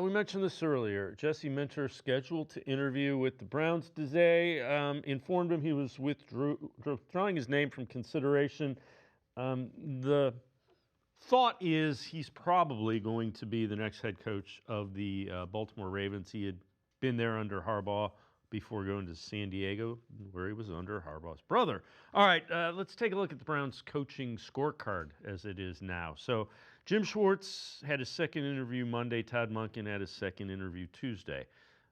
We mentioned this earlier. Jesse Minter scheduled to interview with the Browns today. Informed him he was withdrawing his name from consideration. The thought is he's probably going to be the next head coach of the Baltimore Ravens. He had been there under Harbaugh before going to San Diego, where he was under Harbaugh's brother. All right, let's take a look at the Browns' coaching scorecard as it is now. So Jim Schwartz had his second interview Monday. Todd Monken had his second interview Tuesday.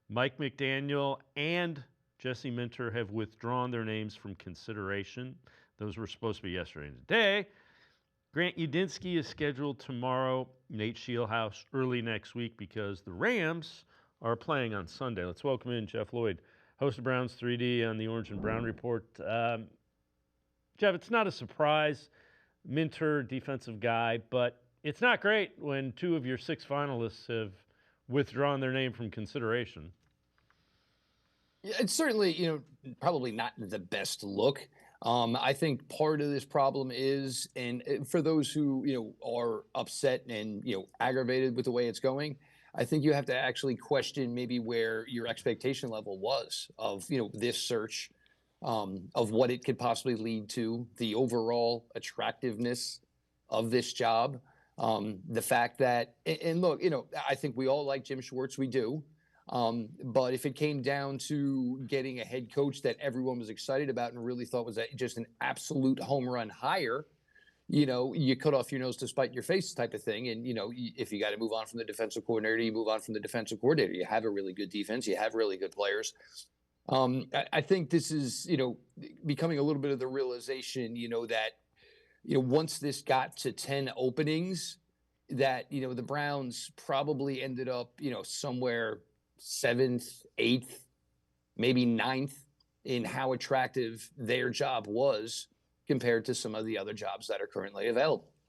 Mike McDaniel and Jesse Minter have withdrawn their names from consideration. Those were supposed to be yesterday and today. Grant Udinski is scheduled tomorrow. Nate Scheelhaus early next week because the Rams are playing on Sunday. Let's welcome in Jeff Lloyd, host of Browns 3D on the Orange and Brown Report. Jeff, it's not a surprise. Minter, defensive guy, but it's not great when two of your six finalists have withdrawn their name from consideration. Yeah, it's certainly, probably not the best look. I think part of this problem is, and for those who, are upset and, aggravated with the way it's going, I think you have to actually question maybe where your expectation level was of, this search, of what it could possibly lead to, the overall attractiveness of this job. The fact that, and look, I think we all like Jim Schwartz, we do. But if it came down to getting a head coach that everyone was excited about and really thought was just an absolute home run hire, you cut off your nose to spite your face type of thing. And, if you got to move on from the defensive coordinator, you move on from the defensive coordinator. You have a really good defense. You have really good players. I think this is, becoming a little bit of the realization, that, once this got to 10 openings, that, the Browns probably ended up, somewhere 7th, 8th, maybe 9th in how attractive their job was compared to some of the other jobs that are currently available.